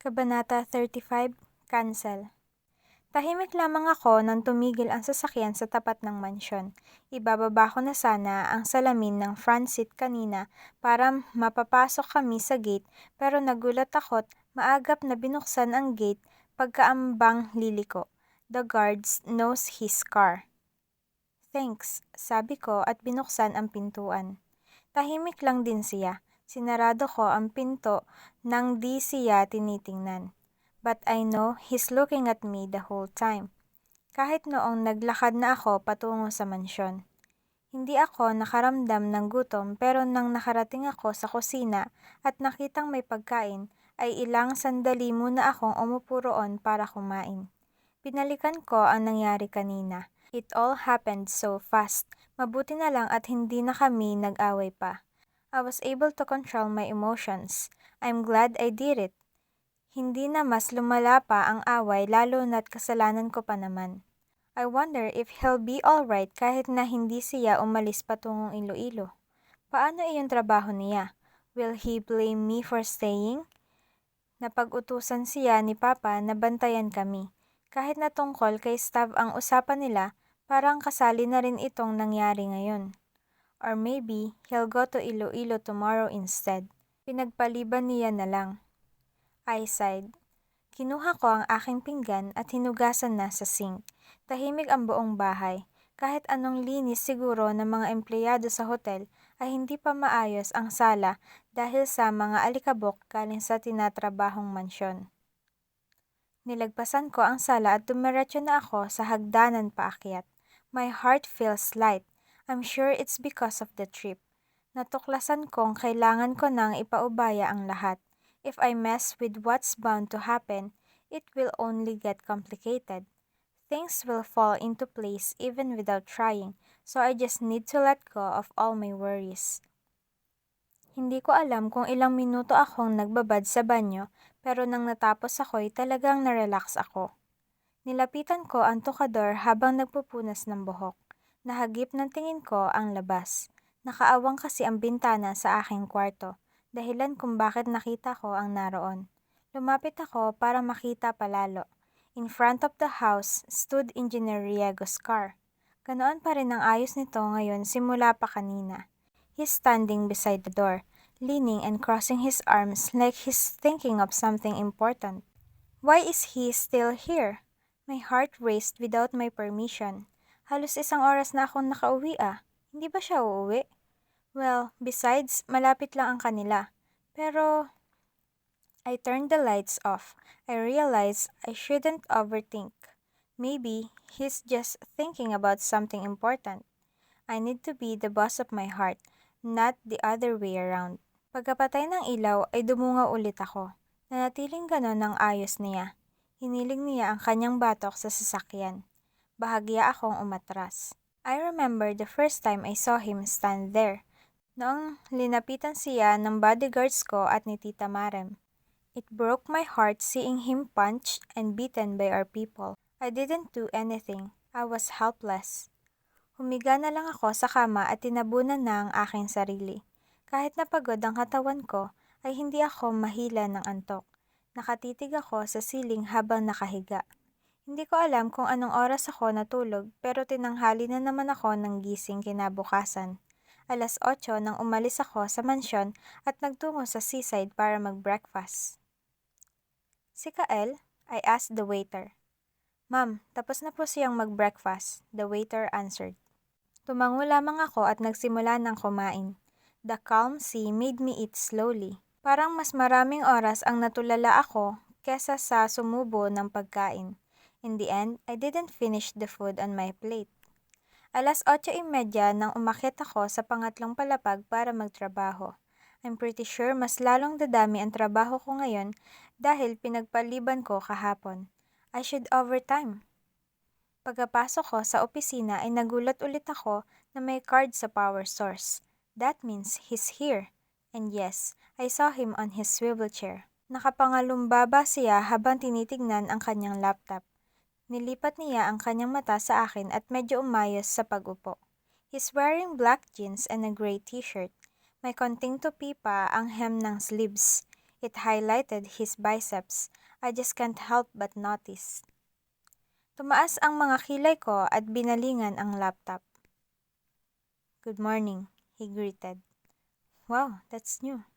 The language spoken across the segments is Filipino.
Kabanata 35, Cancel. Tahimik lamang ako nang tumigil ang sasakyan sa tapat ng mansyon. Ibababa ko na sana ang salamin ng front seat kanina para mapapasok kami sa gate pero nagulat ako't maagap na binuksan ang gate pagkaambang liliko. The guards knows his car. Thanks, sabi ko at binuksan ang pintuan. Tahimik lang din siya. Sinarado ko ang pinto nang di siya tinitingnan. But I know he's looking at me the whole time. Kahit noong naglakad na ako patungo sa mansyon. Hindi ako nakaramdam ng gutom pero nang nakarating ako sa kusina at nakitang may pagkain, ay ilang sandali muna akong umupo roon para kumain. Binalikan ko ang nangyari kanina. It all happened so fast. Mabuti na lang at hindi na kami nag-away pa. I was able to control my emotions. I'm glad I did it. Hindi na mas lumala pa ang away lalo na't kasalanan ko pa naman. I wonder if he'll be alright kahit na hindi siya umalis patungong Iloilo. Paano iyon trabaho niya? Will he blame me for staying? Napag-utusan siya ni Papa na bantayan kami. Kahit na tungkol kay Stav ang usapan nila, parang kasali na rin itong nangyari ngayon. Or maybe, he'll go to Iloilo tomorrow instead. Pinagpaliban niya na lang. I sighed. Kinuha ko ang aking pinggan at hinugasan na sa sink. Tahimik ang buong bahay. Kahit anong linis siguro ng mga empleyado sa hotel ay hindi pa maayos ang sala dahil sa mga alikabok galing sa tinatrabahong mansyon. Nilagpasan ko ang sala at dumiretso na ako sa hagdanan paakyat. My heart feels light. I'm sure it's because of the trip. Natuklasan kong kailangan ko nang ipaubaya ang lahat. If I mess with what's bound to happen, it will only get complicated. Things will fall into place even without trying, so I just need to let go of all my worries. Hindi ko alam kung ilang minuto akong nagbabad sa banyo, pero nang natapos ako'y talagang narelax ako. Nilapitan ko ang tukador habang nagpupunas ng buhok. Nahagip ng tingin ko ang labas. Nakaawang kasi ang bintana sa aking kwarto, dahilan kung bakit nakita ko ang naroon. Lumapit ako para makita palalo. In front of the house stood Engineer Riego's car. Ganoon pa rin ang ayos nito ngayon simula pa kanina. He's standing beside the door, leaning and crossing his arms like he's thinking of something important. Why is he still here? My heart raced without my permission. Halos isang oras na akong nakauwi ah. Hindi ba siya uuwi? Well, besides, malapit lang ang kanila. Pero, I turned the lights off. I realized I shouldn't overthink. Maybe, he's just thinking about something important. I need to be the boss of my heart, not the other way around. Pagkapatay ng ilaw ay dumungaw ulit ako. Nanatiling ganon ang ayos niya. Hiniling niya ang kanyang batok sa sasakyan. Bahagya akong umatras. I remember the first time I saw him stand there. Noong linapitan siya ng bodyguards ko at ni Tita Marem. It broke my heart seeing him punched and beaten by our people. I didn't do anything. I was helpless. Humiga na lang ako sa kama at tinabunan na ang aking sarili. Kahit napagod ang katawan ko, ay hindi ako mahila ng antok. Nakatitig ako sa siling habang nakahiga. Hindi ko alam kung anong oras ako natulog pero tinanghali na naman ako ng gising kinabukasan. 8:00 nang umalis ako sa mansyon at nagtungo sa seaside para mag-breakfast. Si Kael? I asked the waiter. Ma'am, tapos na po siyang mag-breakfast, the waiter answered. Tumango lamang ako at nagsimula ng kumain. The calm sea made me eat slowly. Parang mas maraming oras ang natulala ako kesa sa sumubo ng pagkain. In the end, I didn't finish the food on my plate. 8:30 nang umakyat ako sa pangatlong palapag para magtrabaho. I'm pretty sure mas lalong dadami ang trabaho ko ngayon dahil pinagpaliban ko kahapon. I should overtime. Pagkapasok ko sa opisina ay nagulat ulit ako na may card sa power source. That means he's here. And yes, I saw him on his swivel chair. Nakapangalumbaba siya habang tinitignan ang kanyang laptop. Nilipat niya ang kanyang mata sa akin at medyo umayos sa pag-upo. He's wearing black jeans and a gray t-shirt. May konting tupi pa ang hem ng sleeves. It highlighted his biceps. I just can't help but notice. Tumaas ang mga kilay ko at binalingan ang laptop. "Good morning," he greeted. "Wow, that's new."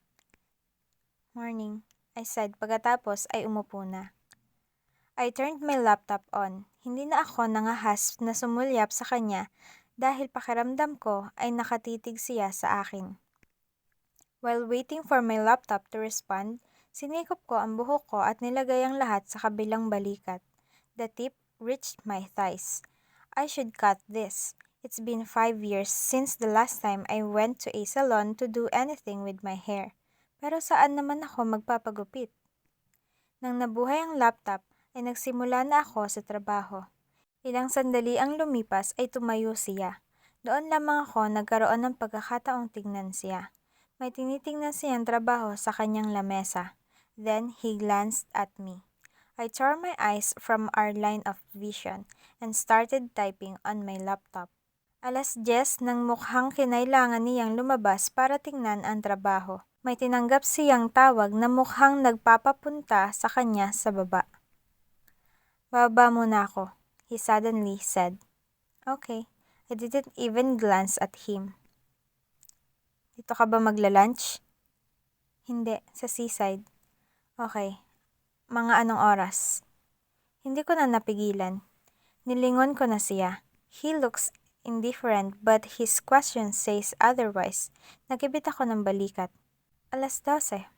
"Morning," I said pagkatapos ay umupo na. I turned my laptop on. Hindi na ako nangahas na sumulyap sa kanya dahil pakiramdam ko ay nakatitig siya sa akin. While waiting for my laptop to respond, sinikop ko ang buhok ko at nilagay ang lahat sa kabilang balikat. The tip reached my thighs. I should cut this. It's been 5 years since the last time I went to a salon to do anything with my hair. Pero saan naman ako magpapagupit? Nang nabuhay ang laptop, ay nagsimula na ako sa trabaho. Ilang sandali ang lumipas ay tumayo siya. Doon lamang ako nagkaroon ng pagkakataong tingnan siya. May tinitingnan siyang trabaho sa kanyang lamesa. Then he glanced at me. I tore my eyes from our line of vision and started typing on my laptop. 10:00 nang mukhang kinailangan niyang lumabas para tingnan ang trabaho. May tinanggap siyang tawag na mukhang nagpapapunta sa kanya sa baba. "Bababa muna ako," he suddenly said. "Okay." I didn't even glance at him. "Dito ka ba magla-lunch?" "Hindi, sa seaside." "Okay. Mga anong oras?" Hindi ko na napigilan. Nilingon ko na siya. He looks indifferent but his question says otherwise. Nagkibit ako ng balikat. 12:00.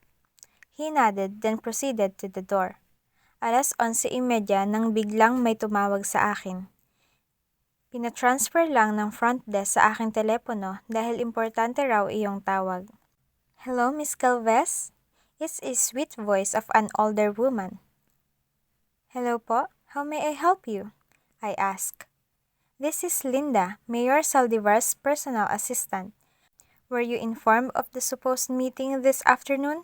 He nodded then proceeded to the door. 11:30 nang biglang may tumawag sa akin. Pina-transfer lang ng front desk sa aking telepono dahil importante raw iyong tawag. "Hello, Miss Galvez?" It's a sweet voice of an older woman. "Hello po, how may I help you?" I asked. "This is Linda, Mayor Saldivar's personal assistant. Were you informed of the supposed meeting this afternoon?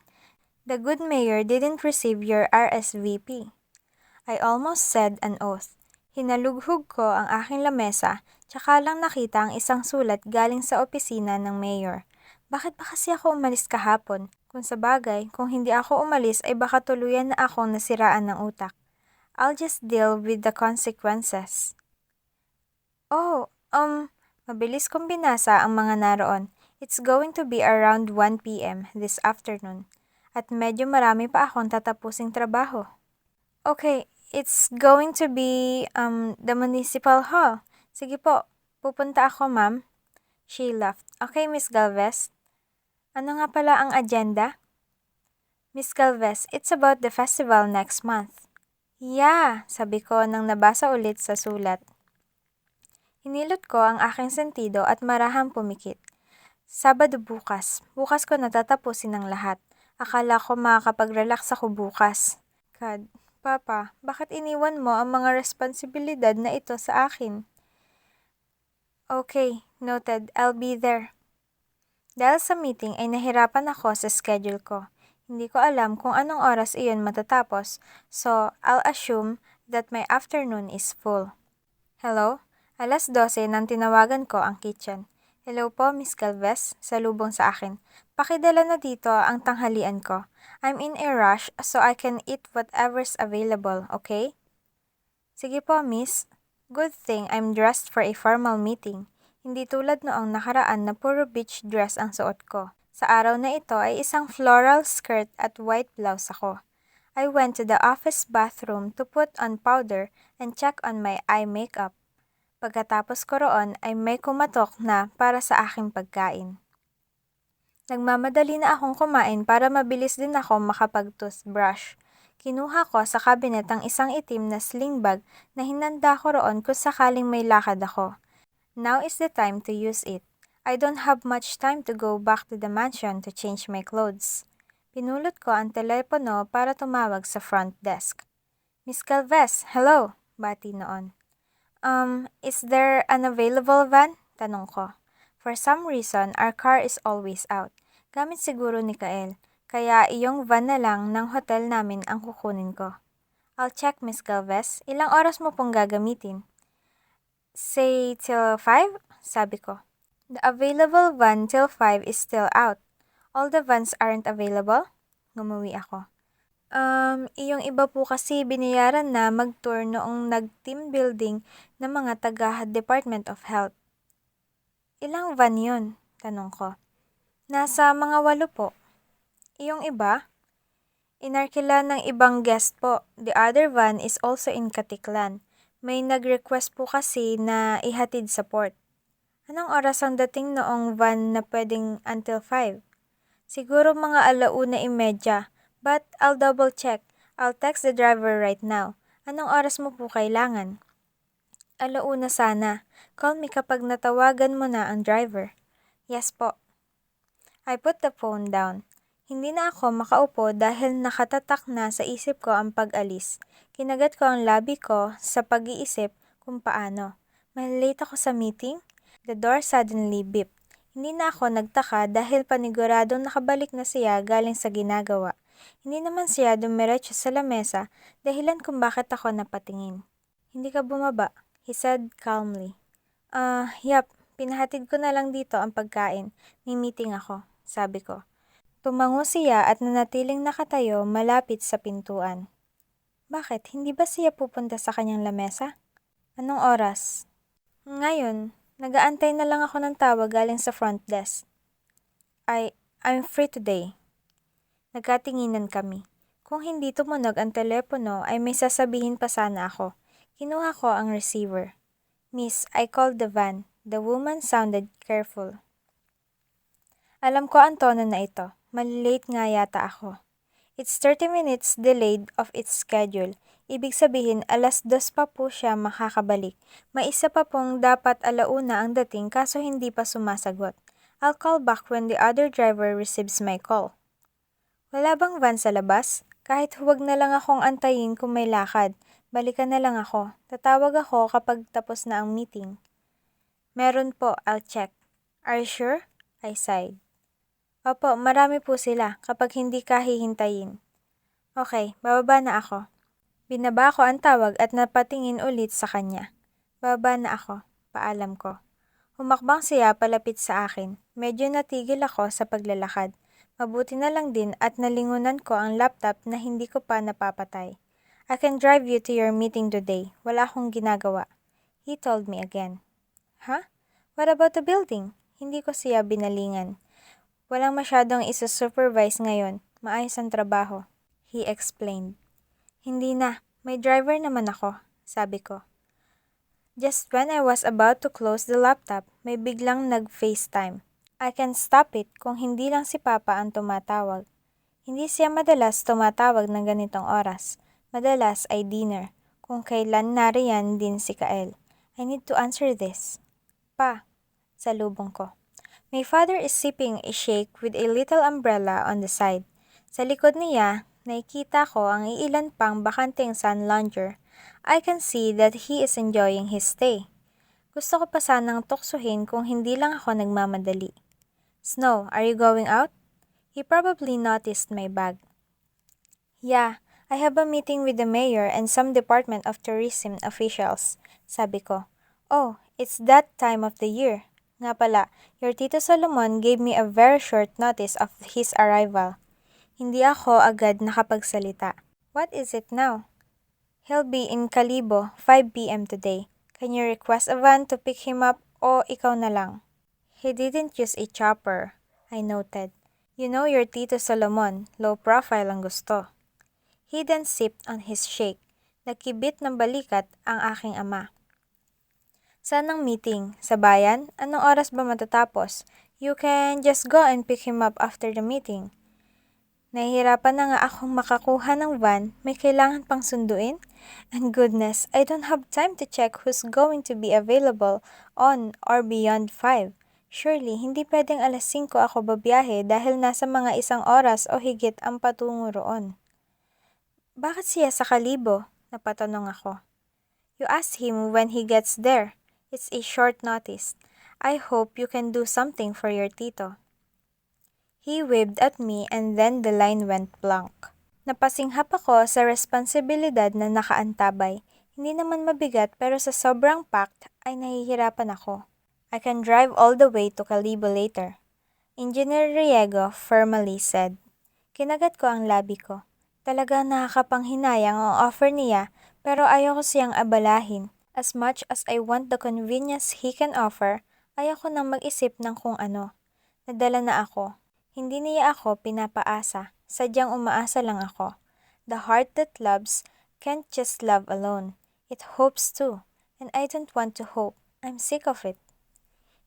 The good mayor didn't receive your RSVP." I almost said an oath. Hinalughog ko ang aking lamesa, tsaka lang nakita ang isang sulat galing sa opisina ng mayor. Bakit ba kasi ako umalis kahapon? Kung sabagay, kung hindi ako umalis ay baka tuluyan na akong nasiraan ng utak. I'll just deal with the consequences. Oh, mabilis kong binasa ang mga naroon. It's going to be around 1 p.m. this afternoon. At medyo marami pa akong tatapusing trabaho. Okay, it's going to be, the municipal hall. Sige po, pupunta ako, ma'am. She laughed. Okay, Miss Galvez. Ano nga pala ang agenda? Miss Galvez, it's about the festival next month. Yeah, sabi ko nang nabasa ulit sa sulat. Hinilot ko ang aking sentido at marahang pumikit. Sabado bukas. Bukas ko natatapusin ang lahat. Akala ko makakapag-relax ako bukas. God, Papa, bakit iniwan mo ang mga responsibilidad na ito sa akin? Okay, noted. I'll be there. Dahil sa meeting ay nahirapan ako sa schedule ko. Hindi ko alam kung anong oras iyon matatapos, so I'll assume that my afternoon is full. Hello? 12:00 nang tinawagan ko ang kitchen. Hello po, Miss Galvez, salubong sa akin. Pakidala na dito ang tanghalian ko. I'm in a rush so I can eat whatever's available, okay? Sige po, miss. Good thing I'm dressed for a formal meeting. Hindi tulad noong nakaraan na puro beach dress ang suot ko. Sa araw na ito ay isang floral skirt at white blouse ako. I went to the office bathroom to put on powder and check on my eye makeup. Pagkatapos ko roon ay may kumatok na para sa aking pagkain. Nagmamadali na akong kumain para mabilis din ako makapag-toothbrush. Kinuha ko sa kabinet ang isang itim na sling bag na hinanda ko roon kung sakaling may lakad ako. Now is the time to use it. I don't have much time to go back to the mansion to change my clothes. Pinulot ko ang telepono para tumawag sa front desk. Miss Galvez, hello! Bati noon. Is there an available van? Tanong ko. For some reason, our car is always out. Gamit siguro ni Kael. Kaya iyong van na lang ng hotel namin ang kukunin ko. I'll check, Miss Galvez. Ilang oras mo pong gagamitin? Say till 5? Sabi ko. The available van till 5 is still out. All the vans aren't available? Ngumuwi ako. Iyong iba po kasi binayaran na mag-tour noong nag-team building ng mga taga-Department of Health. Ilang van yun? Tanong ko. Nasa mga 8 po. Iyong iba? Inarkila ng ibang guest po. The other van is also in Katiklan. May nag-request po kasi na ihatid sa port. Anong oras ang dating noong van na pwedeng until 5? Siguro mga 1:30. But I'll double check. I'll text the driver right now. Anong oras mo po kailangan? 1:00 sana. Call me kapag natawagan mo na ang driver. Yes po. I put the phone down. Hindi na ako makaupo dahil nakatatak na sa isip ko ang pag-alis. Kinagat ko ang labi ko sa pag-iisip kung paano. Malilate ako sa meeting? The door suddenly beeped. Hindi na ako nagtaka dahil paniguradong nakabalik na siya galing sa ginagawa. Hindi naman siya dumiretso sa lamesa, dahilan kung bakit ako napatingin. Hindi ka bumaba, he said calmly. Yap, pinahatid ko na lang dito ang pagkain. May meeting ako, sabi ko. Tumango siya at nanatiling nakatayo malapit sa pintuan. Bakit, hindi ba siya pupunta sa kanyang lamesa? Anong oras? Ngayon, nagaantay na lang ako ng tawag galing sa front desk. I'm free today. Nagkatinginan kami. Kung hindi tumunog ang telepono ay may sasabihin pa sana ako. Kinuha ko ang receiver. Miss, I called the van. The woman sounded careful. Alam ko ang tono na ito. Malilate nga yata ako. It's 30 minutes delayed of its schedule. Ibig sabihin, 2:00 pa po siya makakabalik. May isa pa pong dapat 1:00 ang dating kaso hindi pa sumasagot. I'll call back when the other driver receives my call. Wala bang van sa labas? Kahit huwag na lang akong antayin kung may lakad. Balikan na lang ako. Tatawag ako kapag tapos na ang meeting. Meron po, I'll check. Are you sure? I sighed. Opo, marami po sila kapag hindi ka hihintayin. Okay, bababa na ako. Binaba ko ang tawag at napatingin ulit sa kanya. Bababa na ako, paalam ko. Humakbang siya palapit sa akin. Medyo natigil ako sa paglalakad. Mabuti na lang din at nalingunan ko ang laptop na hindi ko pa napapatay. I can drive you to your meeting today. Wala akong ginagawa. He told me again. Huh? What about the building? Hindi ko siya binalingan. Walang masyadong isa-supervise ngayon. Maayos ang trabaho. He explained. Hindi na. May driver naman ako, sabi ko. Just when I was about to close the laptop, may biglang nag-FaceTime. I can stop it kung hindi lang si Papa ang tumatawag. Hindi siya madalas tumatawag ng ganitong oras. Madalas ay dinner, kung kailan nariyan din si Kael. I need to answer this. Pa, salubong ko. My father is sipping a shake with a little umbrella on the side. Sa likod niya, nakikita ko ang iilan pang bakanteng sun lounger. I can see that he is enjoying his stay. Gusto ko pa sanang tuksuhin kung hindi lang ako nagmamadali. Snow, are you going out? He probably noticed my bag. Yeah, I have a meeting with the mayor and some Department of Tourism officials, sabi ko. Oh, it's that time of the year. Nga pala, your Tito Solomon gave me a very short notice of his arrival. Hindi ako agad nakapagsalita. What is it now? He'll be in Calibo, 5 p.m. today. Can you request a van to pick him up o ikaw na lang? He didn't use a chopper, I noted. You know your Tito Solomon, low profile ang gusto. He then sipped on his shake. Nakibit ng balikat ang aking ama. Saan ang meeting? Sa bayan? Anong oras ba matatapos? You can just go and pick him up after the meeting. Nahihirapan na nga akong makakuha ng van, may kailangan pang sunduin? And goodness, I don't have time to check who's going to be available on or beyond 5. Surely, hindi pwedeng 5:00 ako babiyahe dahil nasa mga 1 oras o higit ang patungo roon. Bakit siya sa Calibo? Napatanong ako. You ask him when he gets there. It's a short notice. I hope you can do something for your tito. He waved at me and then the line went blank. Napasinghap ako sa responsibilidad na nakaantabay. Hindi naman mabigat pero sa sobrang packed ay nahihirapan ako. I can drive all the way to Calibo later. Engineer Riego firmly said. Kinagat ko ang labi ko. Talagang nakakapanghinayang ang offer niya pero ayoko siyang abalahin. As much as I want the convenience he can offer, ayoko nang mag-isip ng kung ano. Nadala na ako. Hindi niya ako pinapaasa. Sadyang umaasa lang ako. The heart that loves can't just love alone. It hopes too. And I don't want to hope. I'm sick of it.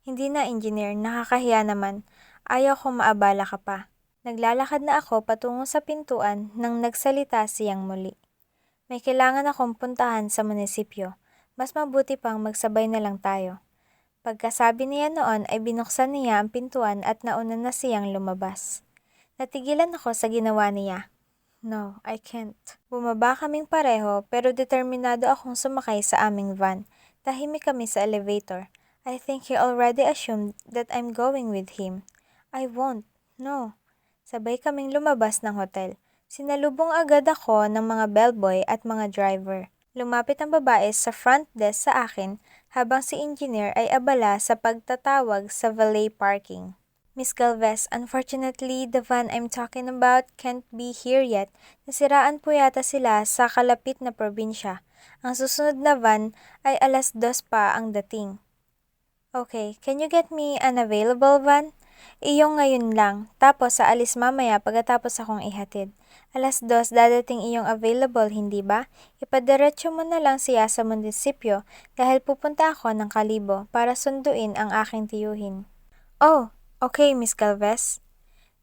Hindi na, engineer. Nakakahiya naman. Ayaw ko maabala ka pa. Naglalakad na ako patungo sa pintuan nang nagsalita siyang muli. May kailangan akong puntahan sa munisipyo. Mas mabuti pang magsabay na lang tayo. Pagkasabi niya noon ay binuksan niya ang pintuan at nauna na siyang lumabas. Natigilan ako sa ginawa niya. No, I can't. Bumaba kaming pareho pero determinado akong sumakay sa aming van. Tahimik kami sa elevator. I think he already assumed that I'm going with him. I won't. No. Sabay kaming lumabas ng hotel. Sinalubong agad ako ng mga bellboy at mga driver. Lumapit ang babae sa front desk sa akin habang si engineer ay abala sa pagtatawag sa valet parking. Miss Galvez, unfortunately, the van I'm talking about can't be here yet. Nasiraan po yata sila sa kalapit na probinsya. Ang susunod na van ay 2:00 pa ang dating. Okay, can you get me an available van? Iyong ngayon lang, tapos aalis mamaya pagkatapos akong ihatid. 2:00 dadating iyong available, hindi ba? Ipadiretso mo na lang siya sa munisipyo dahil pupunta ako ng Kalibo para sunduin ang aking tiyuhin. Oh, okay, Miss Galvez.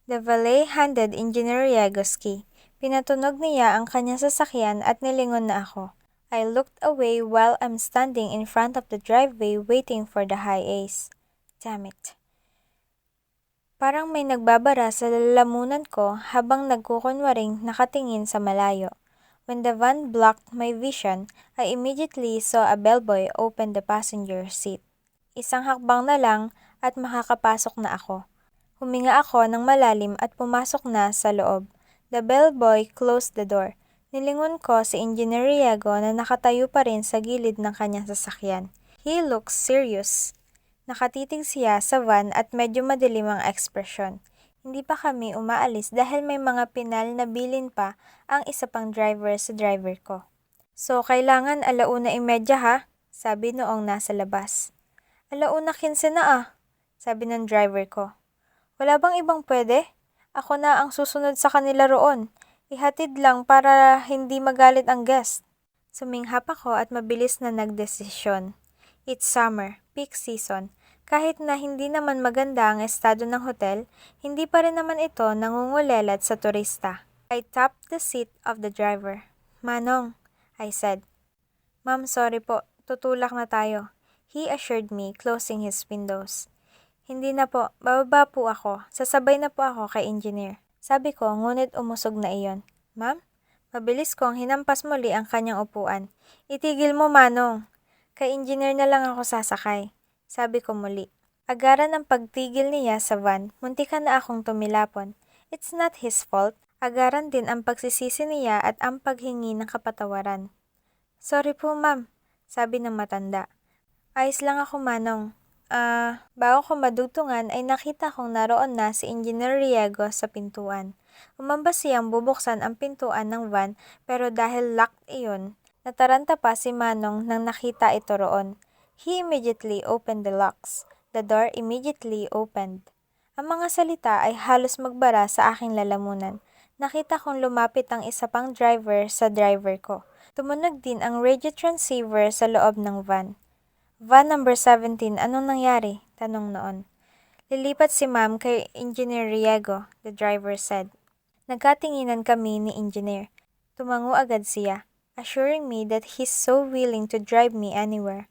The valet handed Engineer Riegos key. Pinatunog niya ang kanyang sasakyan at nilingon na ako. I looked away while I'm standing in front of the driveway waiting for the high A's. Damn it. Parang may nagbabara sa lalamunan ko habang nagkukunwaring nakatingin sa malayo. When the van blocked my vision, I immediately saw a bellboy open the passenger seat. Isang hakbang na lang at makakapasok na ako. Huminga ako ng malalim at pumasok na sa loob. The bellboy closed the door. Nilingon ko si Engineer Riego na nakatayo pa rin sa gilid ng kanyang sasakyan. He looks serious. Nakatitig siya sa van at medyo madilim ang ekspresyon. Hindi pa kami umaalis dahil may mga pinal na bilin pa ang isa pang driver sa driver ko. So, kailangan 1:30 ha? Sabi noong nasa labas. 1:15 na ah, sabi ng driver ko. Wala bang ibang pwede? Ako na ang susunod sa kanila roon. Ihatid lang para hindi magalit ang guest. Suminghap ako at mabilis na nagdesisyon. It's summer, peak season. Kahit na hindi naman maganda ang estado ng hotel, hindi pa rin naman ito nangungulelat sa turista. I tapped the seat of the driver. Manong, I said. Ma'am, sorry po. Tutulak na tayo. He assured me, closing his windows. Hindi na po, bababa po ako. Sasabay na po ako kay engineer. Sabi ko, ngunit umusog na iyon. Ma'am? Mabilis kong hinampas muli ang kanyang upuan. Itigil mo, Manong. Kay engineer na lang ako sasakay. Sabi ko muli. Agaran ang pagtigil niya sa van, muntikan na akong tumilapon. It's not his fault. Agaran din ang pagsisisi niya at ang paghingi ng kapatawaran. Sorry po, ma'am. Sabi ng matanda. Ayos lang ako, Manong. Bago ko madugtungan ay nakita kong naroon na si Engineer Riego sa pintuan. Umambas siyang bubuksan ang pintuan ng van pero dahil locked iyon, nataranta pa si Manong nang nakita ito roon. He immediately opened the locks. The door immediately opened. Ang mga salita ay halos magbara sa aking lalamunan. Nakita kong lumapit ang isa pang driver sa driver ko. Tumunog din ang radio transceiver sa loob ng van. Van number 17, anong nangyari? Tanong noon. Lilipat si ma'am kay Engineer Riego, the driver said. Nagkatinginan kami ni Engineer. Tumango agad siya, assuring me that he's so willing to drive me anywhere.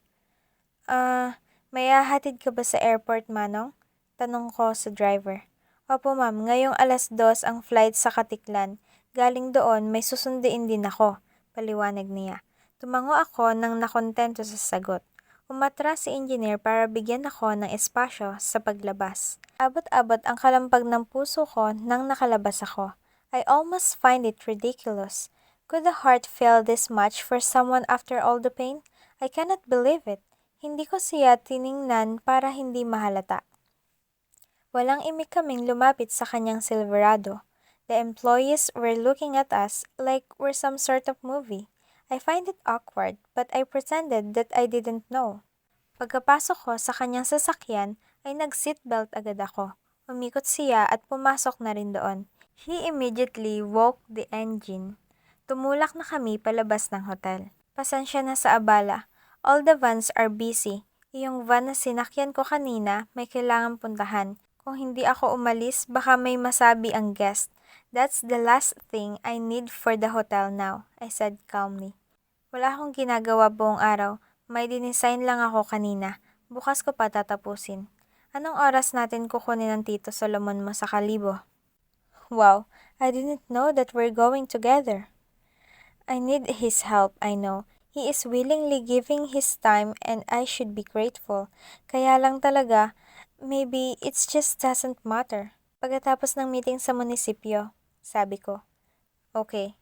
May ahatid ka ba sa airport, Manong? Tanong ko sa driver. Opo ma'am, ngayong 2:00 ang flight sa Katiklan. Galing doon, may susunduin din ako, paliwanag niya. Tumango ako nang nakontento sa sagot. Umatras si engineer para bigyan ako ng espasyo sa paglabas. Abot-abot ang kalampag ng puso ko nang nakalabas ako. I almost find it ridiculous. Could a heart fail this much for someone after all the pain? I cannot believe it. Hindi ko siya tiningnan para hindi mahalata. Walang imik kaming lumapit sa kanyang Silverado. The employees were looking at us like we're some sort of movie. I find it awkward, but I pretended that I didn't know. Pagkapasok ko sa kanyang sasakyan, ay nag-seatbelt agad ako. Umikot siya at pumasok na rin doon. He immediately woke the engine. Tumulak na kami palabas ng hotel. Pasensya na sa abala. All the vans are busy. Yung van na sinakyan ko kanina may kailangan puntahan. Kung hindi ako umalis, baka may masabi ang guest. That's the last thing I need for the hotel now, I said calmly. Wala akong ginagawa buong araw. May dinisign lang ako kanina. Bukas ko pa tatapusin. Anong oras natin kukunin ng Tito Solomon mo sa Kalibo? Wow, I didn't know that we're going together. I need his help, I know. He is willingly giving his time and I should be grateful. Kaya lang talaga, maybe it just doesn't matter. Pagkatapos ng meeting sa munisipyo, sabi ko. Okay.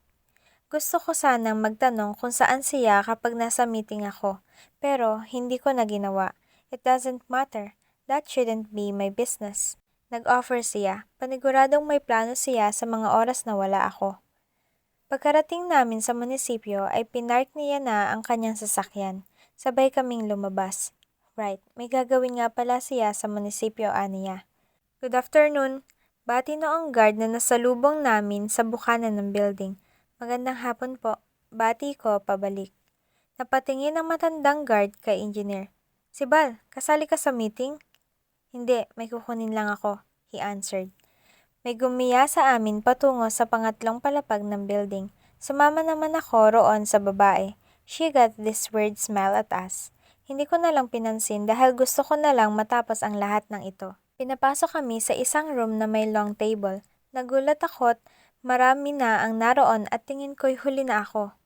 Gusto ko sanang magtanong kung saan siya kapag nasa meeting ako, pero hindi ko na ginawa. It doesn't matter. That shouldn't be my business. Nag-offer siya. Paniguradong may plano siya sa mga oras na wala ako. Pagkarating namin sa munisipyo ay pinark niya na ang kanyang sasakyan. Sabay kaming lumabas. Right, may gagawin nga pala siya sa munisipyo, aniya. Good afternoon. Bati noong guard na nasalubong namin sa bukana ng building. Magandang hapon po. Bati ko pabalik. Napatingin ang matandang guard kay engineer. Si Bal, kasali ka sa meeting? Hindi, may kukunin lang ako, he answered. May gumiya sa amin patungo sa pangatlong palapag ng building. Sumama naman ako roon sa babae. She got this weird smile at us. Hindi ko na lang pinansin dahil gusto ko na lang matapos ang lahat ng ito. Pinapasok kami sa isang room na may long table. Nagulat ako't marami na ang naroon at tingin ko'y huli na ako.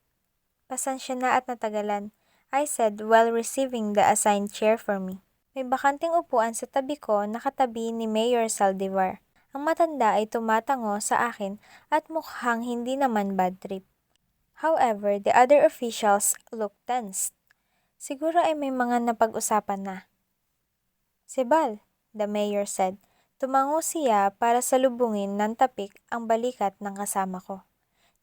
Pasensya na at natagalan, I said while receiving the assigned chair for me. May bakanting upuan sa tabi ko nakatabi ni Mayor Saldivar. Ang matanda ay tumatango sa akin at mukhang hindi naman bad trip. However, the other officials looked tense. Siguro ay may mga napag-usapan na. Si Bal, the mayor said. Tumango siya para salubungin ng tapik ang balikat ng kasama ko.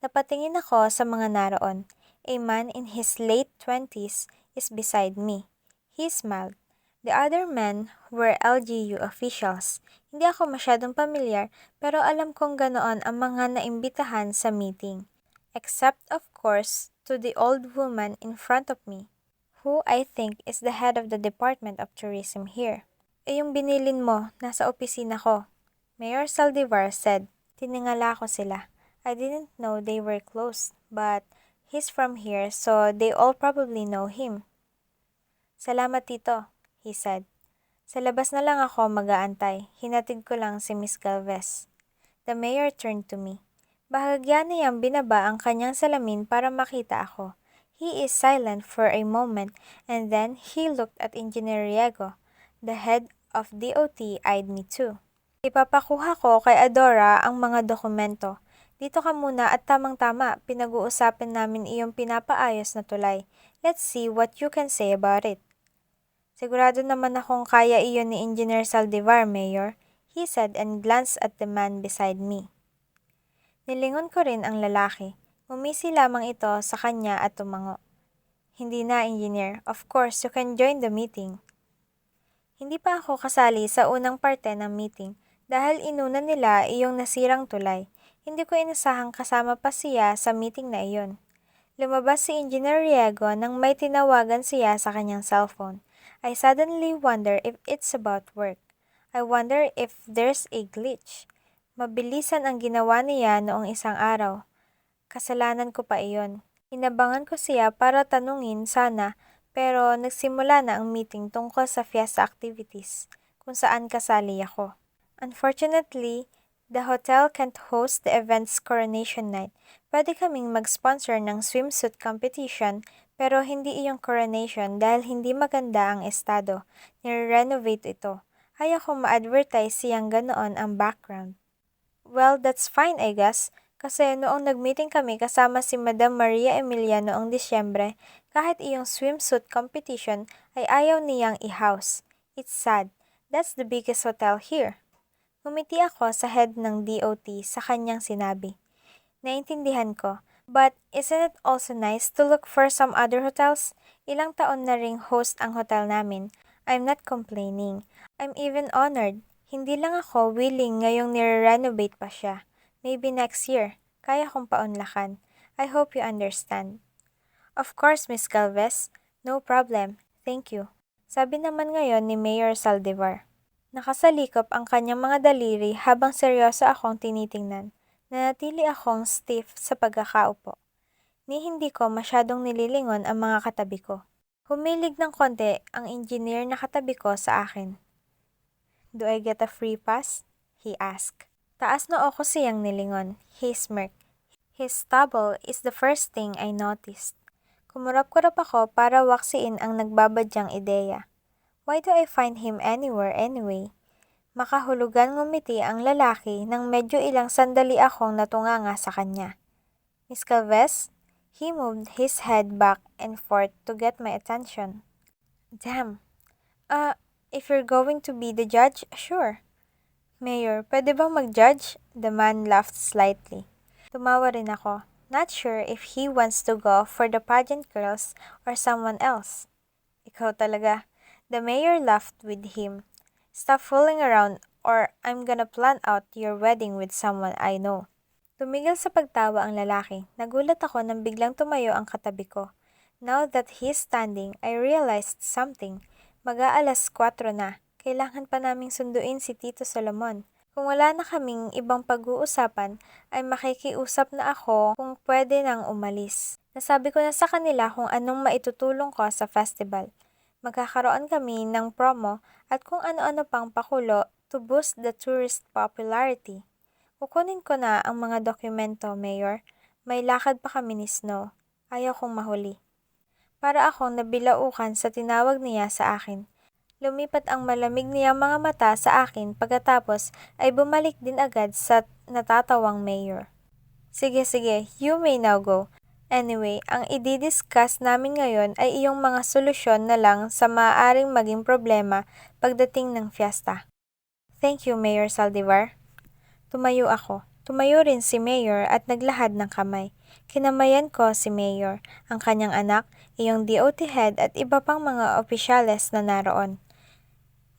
Napatingin ako sa mga naroon. A man in his late 20s is beside me. He smiled. The other men were LGU officials. Hindi ako masyadong pamilyar pero alam kong ganoon ang mga naimbitahan sa meeting. Except of course to the old woman in front of me, who I think is the head of the Department of Tourism here. Yung binilin mo, nasa opisina ko. Mayor Saldivar said. Tiningala ko sila. I didn't know they were close, but he's from here so they all probably know him. Salamat tito, he said. Sa labas na lang ako mag-aantay. Hinatid ko lang si Miss Galvez. The mayor turned to me. Bahagya niyang binaba ang kanyang salamin para makita ako. He is silent for a moment and then he looked at Engineer Riego. The head of DOT eyed me too. Ipapakuha ko kay Adora ang mga dokumento. Dito ka muna at tamang-tama, pinag-uusapin namin iyong pinapaayos na tulay. Let's see what you can say about it. Sigurado naman akong kaya iyon ni Engineer Saldivar, Mayor, he said and glanced at the man beside me. Nilingon ko rin ang lalaki. Umisi lamang ito sa kanya at tumango. Hindi na, Engineer. Of course, you can join the meeting. Hindi pa ako kasali sa unang parte ng meeting dahil inuna nila iyong nasirang tulay. Hindi ko inasahang kasama pa siya sa meeting na iyon. Lumabas si Engineer Riego nang may tinawagan siya sa kanyang cellphone. I suddenly wonder if it's about work. I wonder if there's a glitch. Mabilisan ang ginawa niya noong isang araw. Kasalanan ko pa iyon. Inabangan ko siya para tanungin sana pero nagsimula na ang meeting tungkol sa fiesta activities kung saan kasali ako. Unfortunately, the hotel can't host the event's coronation night. Pwede kaming mag-sponsor ng swimsuit competition pero hindi iyong coronation dahil hindi maganda ang estado. Nire-renovate ito. Ayaw ko ma-advertise siyang ganoon ang background. Well, that's fine I guess. Kasi noong nag-meeting kami kasama si Madam Maria Emilia noong Disyembre, kahit iyong swimsuit competition ay ayaw niyang i-house. It's sad. That's the biggest hotel here. Ngumiti ako sa head ng DOT sa kanyang sinabi. Naintindihan ko. But isn't it also nice to look for some other hotels? Ilang taon na ring host ang hotel namin. I'm not complaining. I'm even honored. Hindi lang ako willing ngayong nire-renovate pa siya. Maybe next year. Kaya kong paunlakan. I hope you understand. Of course, Miss Galvez. No problem. Thank you. Sabi naman ngayon ni Mayor Saldivar. Nakasalikop ang kanyang mga daliri habang seryoso akong tinitingnan. Nanatili akong stiff sa pagkakaupo. Ni hindi ko masyadong nililingon ang mga katabi ko. Humilig ng konti ang engineer na katabi ko sa akin. Do I get a free pass? He asked. Taas noo ko siyang nilingon. He smirked. His stubble is the first thing I noticed. Kumurap-kurap ako para waksiin ang nagbabadyang ideya. Why do I find him anywhere anyway? Makahulugan ngumiti ang lalaki nang medyo ilang sandali akong natunganga sa kanya. Miss Galvez? He moved his head back and forth to get my attention. Damn. If you're going to be the judge, sure. Mayor, pwede bang mag-judge? The man laughed slightly. Tumawa rin ako. Not sure if he wants to go for the pageant girls or someone else. Ikaw talaga. The mayor laughed with him. Stop fooling around or I'm gonna plan out your wedding with someone I know. Tumigil sa pagtawa ang lalaki. Nagulat ako nang biglang tumayo ang katabi ko. Now that he's standing, I realized something. Mag-aalas 4 na. Kailangan pa naming sunduin si Tito Solomon. Kung wala na kaming ibang pag-uusapan, ay makikiusap na ako kung pwede nang umalis. Nasabi ko na sa kanila kung anong maitutulong ko sa festival. Magkakaroon kami ng promo at kung ano-ano pang pakulo to boost the tourist popularity. Kukunin ko na ang mga dokumento, Mayor. May lakad pa kami ni Snow. Ayaw kong mahuli. Para akong nabilaukan sa tinawag niya sa akin. Lumipat ang malamig niyang mga mata sa akin pagkatapos ay bumalik din agad sa natatawang Mayor. Sige, you may now go. Anyway, ang i-discuss namin ngayon ay iyong mga solusyon na lang sa maaaring maging problema pagdating ng fiesta. Thank you, Mayor Saldivar. Tumayo ako. Tumayo rin si Mayor at naglahad ng kamay. Kinamayan ko si Mayor, ang kanyang anak, iyong DOT head at iba pang mga opisyales na naroon.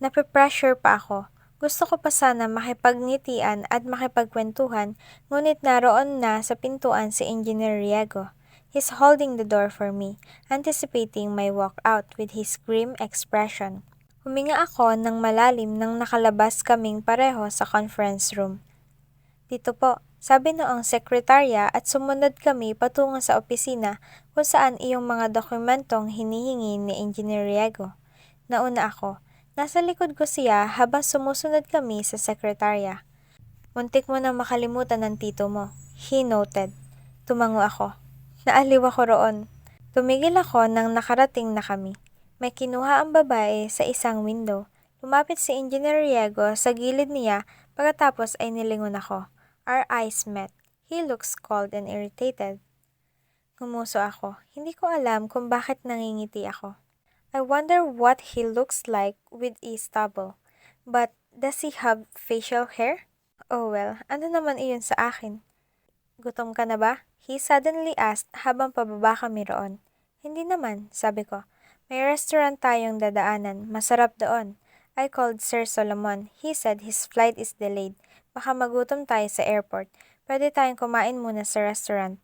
Nape-pressure pa ako. Gusto ko pa sana makipagngitian at makipagkwentuhan, ngunit naroon na sa pintuan si Engineer Riego. He's holding the door for me, anticipating my walk out with his grim expression. Huminga ako ng malalim nang nakalabas kaming pareho sa conference room. Dito po, sabi noong sekretarya at sumunod kami patungo sa opisina kung saan iyong mga dokumentong hinihingi ni Engineer Riego. Nauna ako. Nasa likod ko siya habang sumusunod kami sa sekretarya. Muntik mo na makalimutan ng tito mo. He noted. Tumango ako. Naaliw ako roon. Tumigil ako nang nakarating na kami. May kinuha ang babae sa isang window. Lumapit si Engineer Riego sa gilid niya pagkatapos ay nilingon ako. Our eyes met. He looks cold and irritated. Gumuso ako. Hindi ko alam kung bakit nangingiti ako. I wonder what he looks like with a stubble. But does he have facial hair? Oh well, ano naman iyon sa akin? Gutom ka na ba? He suddenly asked habang pababa kami roon. Hindi naman, sabi ko. May restaurant tayong dadaanan. Masarap doon. I called Sir Solomon. He said his flight is delayed. Baka magutom tayo sa airport. Pwede tayong kumain muna sa restaurant.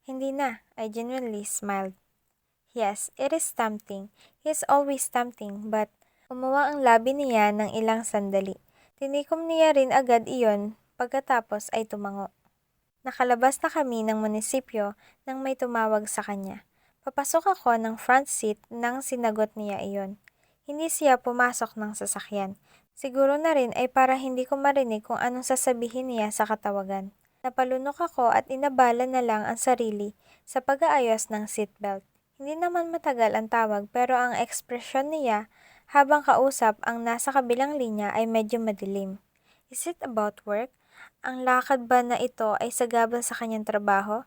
Hindi na. I genuinely smiled. Yes, it is tempting. He is always tempting, but umuwa ang labi niya ng ilang sandali. Tinikom niya rin agad iyon pagkatapos ay tumango. Nakalabas na kami ng munisipyo nang may tumawag sa kanya. Papasok ako ng front seat nang sinagot niya iyon. Hindi siya pumasok ng sasakyan. Siguro na rin ay para hindi ko marinig kung anong sasabihin niya sa katawagan. Napalunok ako at inabala na lang ang sarili sa pag-aayos ng seatbelt. Hindi naman matagal ang tawag pero ang ekspresyon niya habang kausap ang nasa kabilang linya ay medyo madilim. Is it about work? Ang lakad ba na ito ay sagabal sa kanyang trabaho?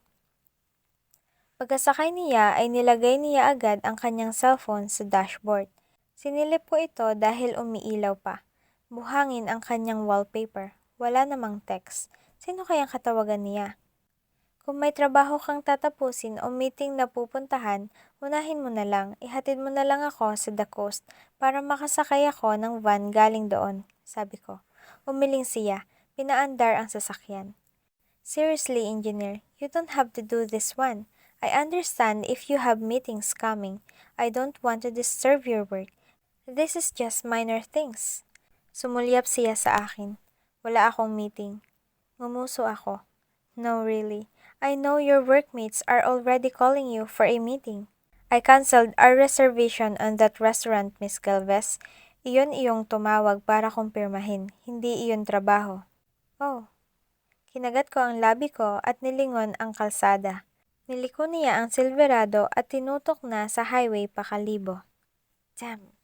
Pagkasakay niya ay nilagay niya agad ang kanyang cellphone sa dashboard. Sinilip ko ito dahil umiilaw pa. Buhangin ang kanyang wallpaper. Wala namang text. Sino kayang katawagan niya? Kung may trabaho kang tatapusin o meeting na pupuntahan, unahin mo na lang. Ihatid mo na lang ako sa The Coast para makasakay ako ng van galing doon, sabi ko. Umiling siya. Pinaandar ang sasakyan. Seriously, engineer, you don't have to do this one. I understand if you have meetings coming. I don't want to disturb your work. This is just minor things. Sumulyap siya sa akin. Wala akong meeting. Ngumuso ako. No, really. I know your workmates are already calling you for a meeting. I canceled our reservation on that restaurant, Miss Galvez. Iyon iyong tumawag para kumpirmahin, hindi iyon trabaho. Oh. Kinagat ko ang labi ko at nilingon ang kalsada. Niliko niya ang silverado at tinutok na sa highway pakalibo. Damn.